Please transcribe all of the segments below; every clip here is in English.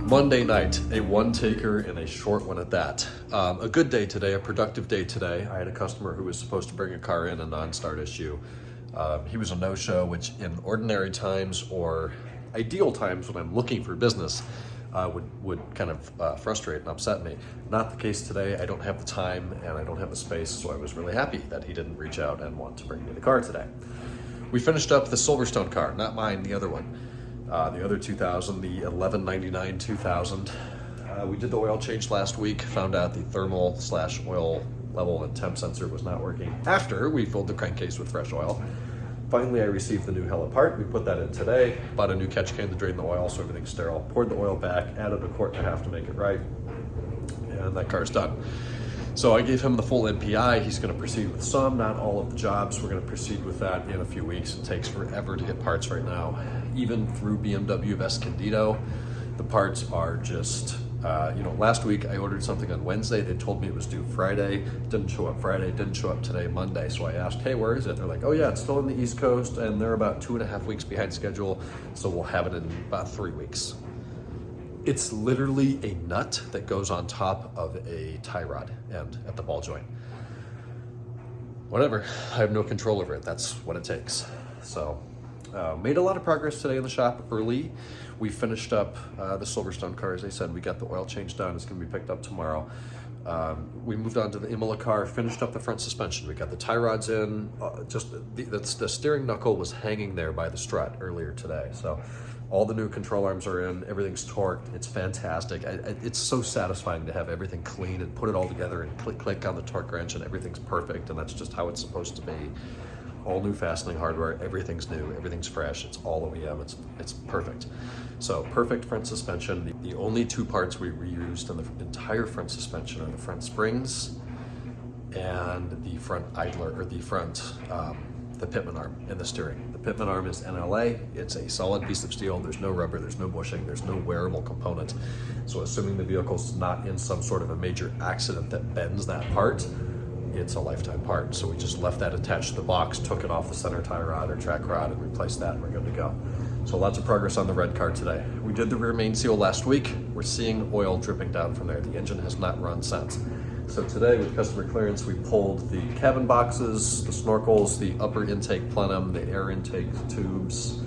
Monday night, a one-taker and a short one at that. A good day today, a productive day today. I had a customer who was supposed to bring a car in, a non-start issue. He was a no-show, which in ordinary times or ideal times when I'm looking for business would kind of frustrate and upset me. Not the case today. I don't have the time and I don't have the space, so I was really happy that he didn't reach out and want to bring me the car today. We finished up the Silverstone car, not mine, the other one. The other 2000, the 1199 2000. We did the oil change last week, found out the thermal/oil level and temp sensor was not working after we filled the crankcase with fresh oil. Finally, I received the new Hella part. We put that in today, bought a new catch can to drain the oil so everything's sterile, poured the oil back, added 1.5 quarts to make it right, and that car's done. So I gave him the full NPI. He's going to proceed with some, not all of the jobs. We're going to proceed with that in a few weeks. It takes forever to get parts right now. Even through BMW Escondido, the parts are just, last week I ordered something on Wednesday. They told me it was due Friday. Didn't show up Friday, didn't show up today, Monday. So I asked, hey, where is it? They're like, oh yeah, it's still in the East Coast and they're about 2.5 weeks behind schedule. So we'll have it in about 3 weeks. It's literally a nut that goes on top of a tie rod end at the ball joint. Whatever, I have no control over it. That's what it takes. So, made a lot of progress today in the shop early. We finished up the Silverstone car, as I said. We got the oil change done. It's going to be picked up tomorrow. We moved on to the Imola car, finished up the front suspension. We got the tie rods in. The steering knuckle was hanging there by the strut earlier today. So all the new control arms are in, everything's torqued, it's fantastic. It's so satisfying to have everything clean and put it all together and click on the torque wrench and everything's perfect, and that's just how it's supposed to be. All new fastening hardware, everything's new, everything's fresh, it's all OEM, it's perfect. So perfect front suspension. The only two parts we reused in the entire front suspension are the front springs and the front idler, or the front, the pitman arm in the steering. The pitman arm is NLA. It's a solid piece of steel. There's no rubber, there's no bushing, there's no wearable component. So assuming the vehicle's not in some sort of a major accident that bends that part, it's a lifetime part. So we just left that attached to the box, took it off the center tie rod or track rod and replaced that, and we're good to go. So lots of progress on the red car today. We did the rear main seal last week. We're seeing oil dripping down from there. The engine has not run since. So today with customer clearance, we pulled the cabin boxes, the snorkels, the upper intake plenum, the air intake tubes,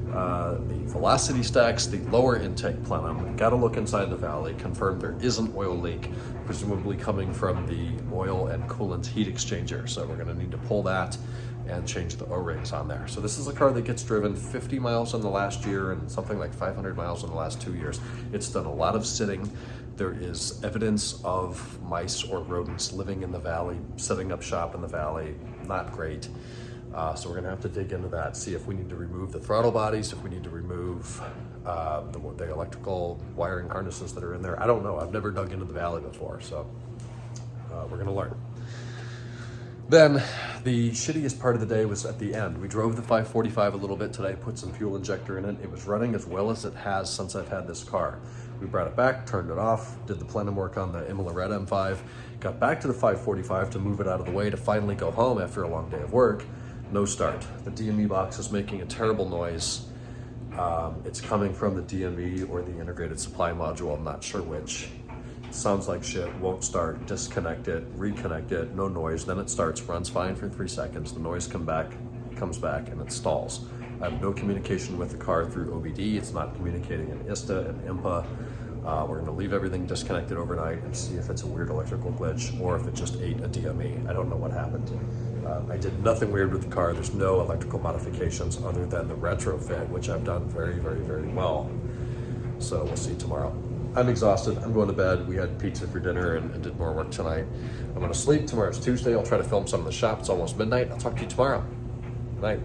the velocity stacks, the lower intake plenum. Got to look inside the valley, confirm there is an oil leak, presumably coming from the oil and coolant heat exchanger. So we're going to need to pull that and change the O-rings on there. So this is a car that gets driven 50 miles in the last year and something like 500 miles in the last 2 years. It's done a lot of sitting. There is evidence of mice or rodents living in the valley, setting up shop in the valley. Not great. So we're gonna have to dig into that, see if we need to remove the throttle bodies, if we need to remove the electrical wiring harnesses that are in there. I don't know, I've never dug into the valley before, so we're gonna learn. Then the shittiest part of the day was at the end. We drove the 545 a little bit today, put some fuel injector in it. It was running as well as it has since I've had this car. We brought it back, turned it off, did the plenum work on the Imola Red M5, got back to the 545 to move it out of the way to finally go home after a long day of work. No start. The DME box is making a terrible noise. It's coming from the DME or the integrated supply module, I'm not sure which. Sounds like shit, won't start, disconnect it, reconnect it, no noise, then it starts, runs fine for 3 seconds, the noise comes back and it stalls. I have no communication with the car through OBD, it's not communicating in ISTA and IMPA. We're gonna leave everything disconnected overnight and see if it's a weird electrical glitch or if it just ate a DME. I don't know what happened. I did nothing weird with the car. There's no electrical modifications other than the retrofit, which I've done very, very, very well. So we'll see tomorrow. I'm exhausted, I'm going to bed. We had pizza for dinner and did more work tonight. I'm gonna sleep. Tomorrow's Tuesday. I'll try to film some of the shop. It's almost midnight. I'll talk to you tomorrow. Good night.